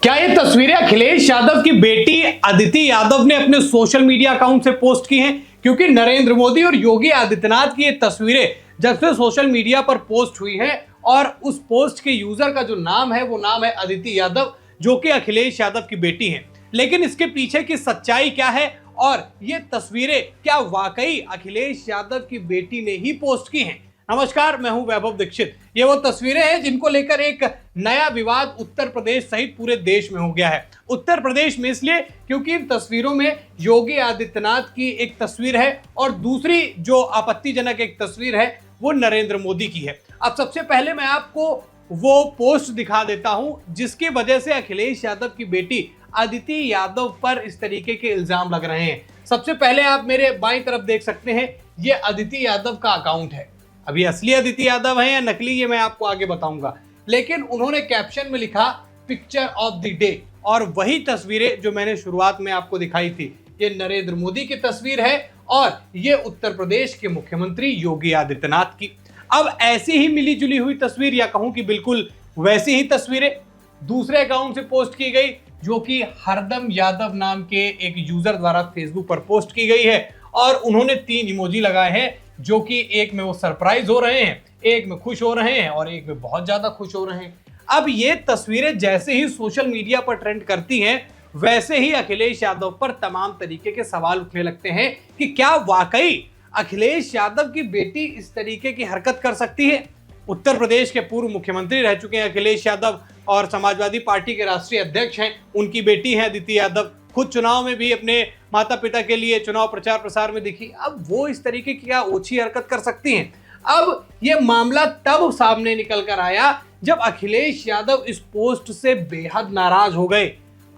क्या ये तस्वीरें अखिलेश यादव की बेटी अदिति यादव ने अपने सोशल मीडिया अकाउंट से पोस्ट की हैं? क्योंकि नरेंद्र मोदी और योगी आदित्यनाथ की ये तस्वीरें जब से सोशल मीडिया पर पोस्ट हुई हैं और उस पोस्ट के यूजर का जो नाम है वो नाम है अदिति यादव, जो कि अखिलेश यादव की बेटी हैं। लेकिन इसके पीछे की सच्चाई क्या है और ये तस्वीरें क्या वाकई अखिलेश यादव की बेटी ने ही पोस्ट की हैं? नमस्कार, मैं हूं वैभव दीक्षित। ये वो तस्वीरें हैं जिनको लेकर एक नया विवाद उत्तर प्रदेश सहित पूरे देश में हो गया है। उत्तर प्रदेश में इसलिए क्योंकि इन तस्वीरों में योगी आदित्यनाथ की एक तस्वीर है और दूसरी जो आपत्तिजनक एक तस्वीर है वो नरेंद्र मोदी की है। अब सबसे पहले मैं आपको वो पोस्ट दिखा देता हूं जिसकी वजह से अखिलेश यादव की बेटी अदिति यादव पर इस तरीके के इल्जाम लग रहे हैं। सबसे पहले आप मेरे बाईं तरफ देख सकते हैं, ये अदिति यादव का अकाउंट है। अभी असली अदिति यादव है या नकली, ये मैं आपको आगे बताऊंगा। लेकिन उन्होंने कैप्शन में लिखा पिक्चर ऑफ द डे, और वही तस्वीरें जो मैंने शुरुआत में आपको दिखाई थी, ये नरेंद्र मोदी की तस्वीर है और ये उत्तर प्रदेश के मुख्यमंत्री योगी आदित्यनाथ की। अब ऐसी ही मिली जुली हुई तस्वीर, या कहूं कि बिल्कुल वैसी ही तस्वीरें दूसरे अकाउंट से पोस्ट की गई, जो कि हरदम यादव नाम के एक यूजर द्वारा फेसबुक पर पोस्ट की गई है। और उन्होंने 3 इमोजी लगाए हैं, जो कि एक में वो सरप्राइज हो रहे हैं, एक में खुश हो रहे हैं और एक में बहुत ज्यादा खुश हो रहे हैं। अब ये तस्वीरें जैसे ही सोशल मीडिया पर ट्रेंड करती हैं, वैसे ही अखिलेश यादव पर तमाम तरीके के सवाल उठने लगते हैं कि क्या वाकई अखिलेश यादव की बेटी इस तरीके की हरकत कर सकती है? उत्तर प्रदेश के पूर्व मुख्यमंत्री रह चुके हैं अखिलेश यादव और समाजवादी पार्टी के राष्ट्रीय अध्यक्ष हैं, उनकी बेटी है अदिति यादव। खुद चुनाव में भी अपने माता पिता के लिए चुनाव प्रचार प्रसार में दिखी। अब वो इस तरीके की क्या ओछी हरकत कर सकती हैं? अब ये मामला तब सामने निकल कर आया जब अखिलेश यादव इस पोस्ट से बेहद नाराज हो गए।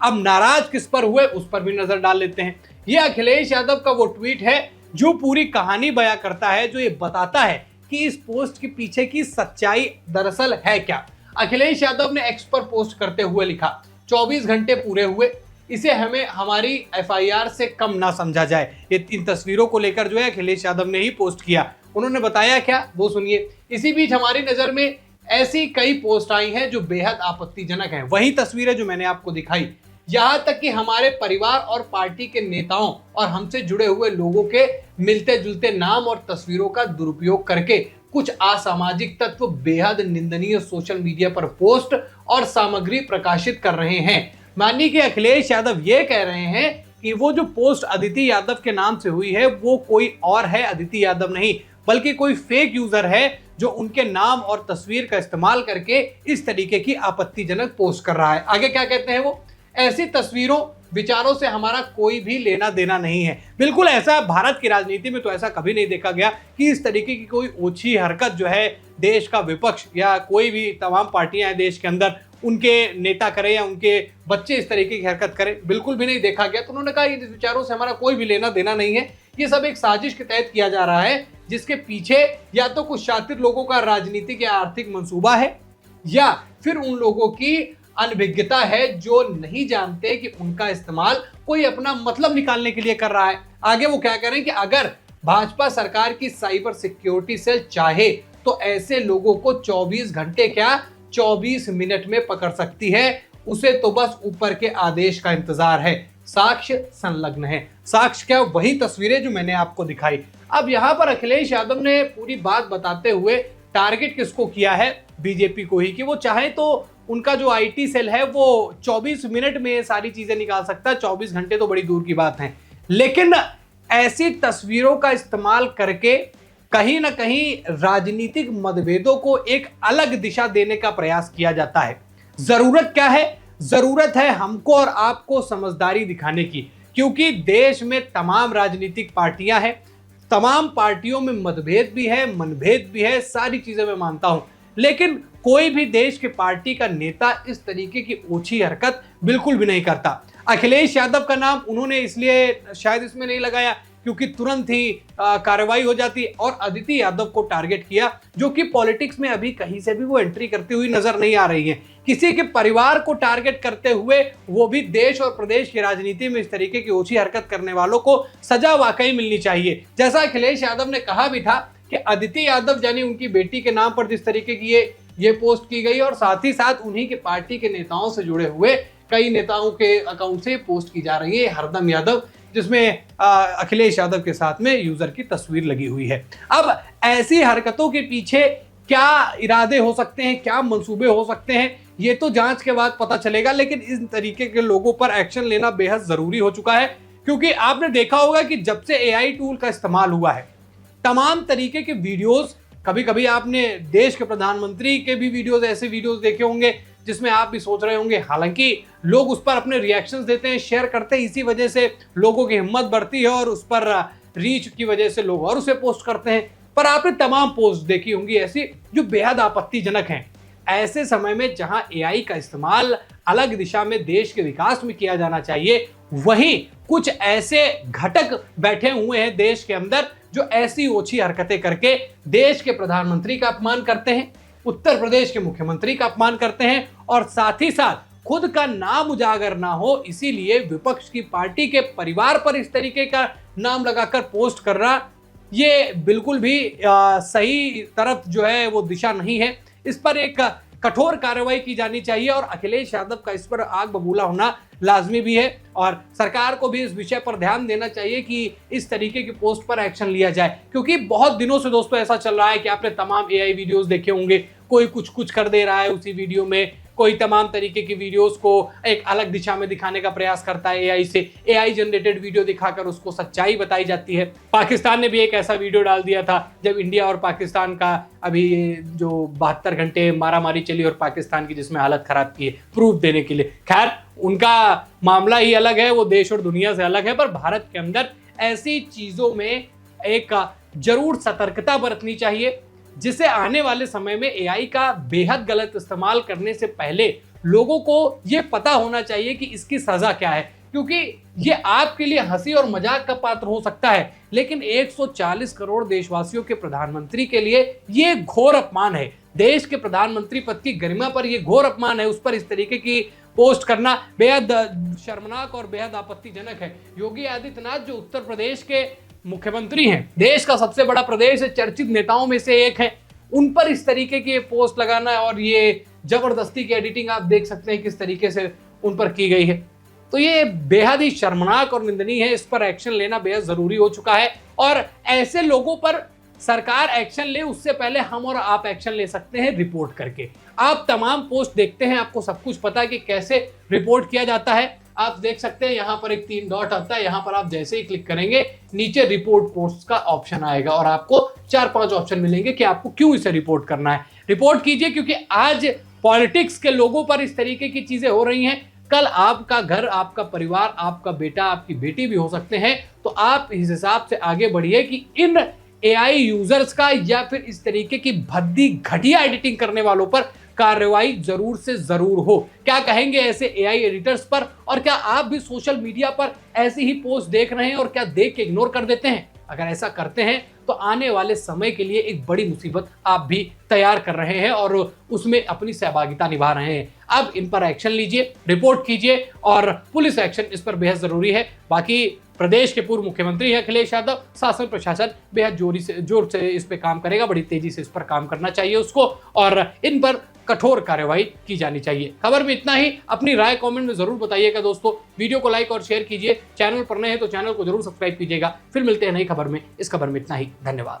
अब नाराज किस पर हुए उस पर भी नजर डाल लेते हैं। ये अखिलेश यादव का वो ट्वीट है जो पूरी कहानी बयां करता है, जो ये बताता है कि इस पोस्ट के पीछे की सच्चाई दरअसल है क्या। अखिलेश यादव ने एक्स पर पोस्ट करते हुए लिखा, 24 घंटे पूरे हुए, इसे हमें हमारी एफआईआर से कम ना समझा जाए। ये इन तस्वीरों को लेकर जो है अखिलेश यादव ने ही पोस्ट किया। उन्होंने बताया क्या, वो सुनिए। इसी बीच हमारी नजर में ऐसी कई पोस्ट आई हैं जो बेहद आपत्तिजनक हैं। वही तस्वीरें जो मैंने आपको दिखाई, यहां तक कि हमारे परिवार और पार्टी के नेताओं और हमसे जुड़े हुए लोगों के मिलते जुलते नाम और तस्वीरों का दुरुपयोग करके कुछ असामाजिक तत्व बेहद निंदनीय सोशल मीडिया पर पोस्ट और सामग्री प्रकाशित कर रहे हैं। मानिए कि अखिलेश यादव ये कह रहे हैं कि वो जो पोस्ट अदिति यादव के नाम से हुई है वो कोई और है, अदिति यादव नहीं, बल्कि कोई फेक यूजर है जो उनके नाम और तस्वीर का इस्तेमाल करके इस तरीके की आपत्तिजनक पोस्ट कर रहा है। आगे क्या कहते हैं वो, ऐसी तस्वीरों विचारों से हमारा कोई भी लेना देना नहीं है। बिल्कुल ऐसा भारत की राजनीति में तो ऐसा कभी नहीं देखा गया कि इस तरीके की कोई ओछी हरकत जो है देश का विपक्ष या कोई भी तमाम पार्टियां हैं देश के अंदर, उनके नेता करें या उनके बच्चे इस तरीके की हरकत करें, बिल्कुल भी नहीं देखा गया। तो उन्होंने कहा इन विचारों से हमारा कोई भी लेना देना नहीं है, ये सब एक साजिश के तहत किया जा रहा है, जिसके पीछे या तो कुछ शातिर लोगों का राजनीतिक या आर्थिक मंसूबा है, या फिर उन लोगों की अनभिज्ञता है जो नहीं जानते कि उनका इस्तेमाल कोई अपना मतलब निकालने के लिए कर रहा है। आगे वो क्या करें कि अगर भाजपा सरकार की साइबर सिक्योरिटी सेल चाहे तो ऐसे लोगों को 24 घंटे क्या 24 मिनट में पकड़ सकती है, उसे तो बस ऊपर के आदेश का इंतजार है। साक्ष्य संलग्न है। साक्ष्य क्या, वही तस्वीरें जो मैंने आपको दिखाई। अब यहां पर अखिलेश यादव ने पूरी बात बताते हुए टारगेट किसको किया है, बीजेपी को ही, कि वो चाहे तो उनका जो आईटी सेल है वो 24 मिनट में सारी चीजें निकाल सकता है, 24 घंटे तो बड़ी दूर की बात है। लेकिन ऐसी तस्वीरों का इस्तेमाल करके कहीं ना कहीं राजनीतिक मतभेदों को एक अलग दिशा देने का प्रयास किया जाता है। जरूरत क्या है, जरूरत है हमको और आपको समझदारी दिखाने की, क्योंकि देश में तमाम राजनीतिक पार्टियां हैं, तमाम पार्टियों में मतभेद भी है, मनभेद भी है, सारी चीजें मैं मानता हूं। लेकिन कोई भी देश के पार्टी का नेता इस तरीके की ओछी हरकत बिल्कुल भी नहीं करता। अखिलेश यादव का नाम उन्होंने इसलिए शायद इसमें नहीं लगाया क्योंकि तुरंत ही कार्रवाई हो जाती, और अदिति यादव को टारगेट किया, जो कि पॉलिटिक्स में अभी कहीं से भी वो एंट्री करती हुई नजर नहीं आ रही है। किसी के परिवार को टारगेट करते हुए, वो भी देश और प्रदेश की राजनीति में इस तरीके की ओछी हरकत करने वालों को सजा वाकई मिलनी चाहिए। जैसा अखिलेश यादव ने कहा भी था कि अदिति यादव यानी उनकी बेटी के नाम पर जिस तरीके की ये पोस्ट की गई और साथ ही साथ उन्हीं के पार्टी के नेताओं से जुड़े हुए कई नेताओं के अकाउंट से पोस्ट की जा रही है हरदम यादव, जिसमें अखिलेश यादव के साथ में यूजर की तस्वीर लगी हुई है। अब ऐसी हरकतों के पीछे क्या इरादे हो सकते हैं, क्या मंसूबे हो सकते हैं, ये तो जांच के बाद पता चलेगा। लेकिन इस तरीके के लोगों पर एक्शन लेना बेहद जरूरी हो चुका है, क्योंकि आपने देखा होगा कि जब से एआई टूल का इस्तेमाल हुआ है, तमाम तरीके के वीडियोस, कभी कभी आपने देश के प्रधानमंत्री के भी वीडियोस, ऐसे वीडियोस देखे होंगे जिसमें आप भी सोच रहे होंगे, हालांकि लोग उस पर अपने रिएक्शंस देते हैं, शेयर करते हैं, इसी वजह से लोगों की हिम्मत बढ़ती है और उस पर रीच की वजह से लोग और उसे पोस्ट करते हैं। पर आपने तमाम पोस्ट देखी होंगी ऐसी जो बेहद आपत्तिजनक हैं। ऐसे समय में जहां एआई का इस्तेमाल अलग दिशा में देश के विकास में किया जाना चाहिए, वहीं कुछ ऐसे घटक बैठे हुए हैं देश के अंदर जो ऐसी ओछी हरकतें करके देश के प्रधानमंत्री का अपमान करते हैं, उत्तर प्रदेश के मुख्यमंत्री का अपमान करते हैं और साथ ही साथ खुद का नाम उजागर ना हो इसीलिए विपक्ष की पार्टी के परिवार पर इस तरीके का नाम लगाकर पोस्ट करना, ये बिल्कुल भी सही तरफ जो है वो दिशा नहीं है। इस पर एक कठोर कार्रवाई की जानी चाहिए और अखिलेश यादव का इस पर आग बबूला होना लाजमी भी है और सरकार को भी इस विषय पर ध्यान देना चाहिए कि इस तरीके की पोस्ट पर एक्शन लिया जाए। क्योंकि बहुत दिनों से दोस्तों ऐसा चल रहा है कि आपने तमाम एआई वीडियोस देखे होंगे, कोई कुछ कुछ कर दे रहा है उसी वीडियो में, कोई तमाम तरीके की वीडियोस को एक अलग दिशा में दिखाने का प्रयास करता है एआई से, एआई जनरेटेड वीडियो दिखाकर उसको सच्चाई बताई जाती है। पाकिस्तान ने भी एक ऐसा वीडियो डाल दिया था जब इंडिया और पाकिस्तान का अभी जो 72 घंटे मारामारी चली और पाकिस्तान की जिसमें हालत खराब की है प्रूफ देने के लिए। खैर, उनका मामला ही अलग है, वो देश और दुनिया से अलग है, पर भारत के अंदर ऐसी चीजों में एक जरूर सतर्कता बरतनी चाहिए, जिसे आने वाले समय में एआई का बेहद गलत इस्तेमाल करने से पहले लोगों को यह पता होना चाहिए कि इसकी सजा क्या है। क्योंकि ये आपके लिए हंसी और मजाक का पात्र हो सकता है, लेकिन 140 करोड़ देशवासियों के प्रधानमंत्री के लिए ये घोर अपमान है। देश के प्रधानमंत्री पद की गरिमा पर यह घोर अपमान है। उस पर इस तरीके की पोस्ट करना बेहद शर्मनाक और बेहद आपत्तिजनक है। योगी आदित्यनाथ जो उत्तर प्रदेश के मुख्यमंत्री हैं, देश का सबसे बड़ा प्रदेश है, चर्चित नेताओं में से एक है, उन पर इस तरीके की पोस्ट लगाना और ये जबरदस्ती की एडिटिंग आप देख सकते हैं किस तरीके से उन पर की गई है, तो ये बेहद ही शर्मनाक और निंदनीय है। इस पर एक्शन लेना बेहद जरूरी हो चुका है और ऐसे लोगों पर सरकार एक्शन ले उससे पहले हम और आप एक्शन ले सकते हैं रिपोर्ट करके। आप तमाम पोस्ट देखते हैं, आपको सब कुछ पता है कि कैसे रिपोर्ट किया जाता है। आप देख सकते हैं यहाँ पर एक 3 डॉट आता है, यहाँ पर आप जैसे ही क्लिक करेंगे नीचे रिपोर्ट पोस्ट का ऑप्शन आएगा और आपको 4-5 ऑप्शन मिलेंगे कि आपको क्यों इसे रिपोर्ट करना है। रिपोर्ट कीजिए, क्योंकि आज पॉलिटिक्स के लोगों पर इस तरीके की चीजें हो रही हैं। कल आपका घर, आपका परिवार, आपका बेटा, आपकी बेटी भी हो सकते हैं। तो आप इस हिसाब से आगे बढ़िए कि इन एआई यूजर्स का या फिर इस तरीके की भद्दी घटिया एडिटिंग करने वालों पर कार्रवाई जरूर से जरूर हो। क्या कहेंगे ऐसे एआई एडिटर्स पर? और क्या आप भी सोशल मीडिया पर ऐसी ही पोस्ट देख रहे हैं और क्या देख के इग्नोर कर देते हैं? अगर ऐसा करते हैं तो आने वाले समय के लिए एक बड़ी मुसीबत आप भी तैयार कर रहे हैं और उसमें अपनी सहभागिता निभा रहे हैं। अब इन पर एक्शन लीजिए, रिपोर्ट कीजिए और पुलिस एक्शन इस पर बेहद जरूरी है। बाकी प्रदेश के पूर्व मुख्यमंत्री हैं अखिलेश यादव, शासन प्रशासन बेहद जोर से इस पर काम करेगा, बड़ी तेजी से इस पर काम करना चाहिए उसको और इन पर कठोर कार्रवाई की जानी चाहिए। खबर में इतना ही। अपनी राय कमेंट में जरूर बताइएगा दोस्तों। वीडियो को लाइक और शेयर कीजिए। चैनल पर नए हैं तो चैनल को जरूर सब्सक्राइब कीजिएगा। फिर मिलते हैं नई खबर में। इस खबर में इतना ही। धन्यवाद।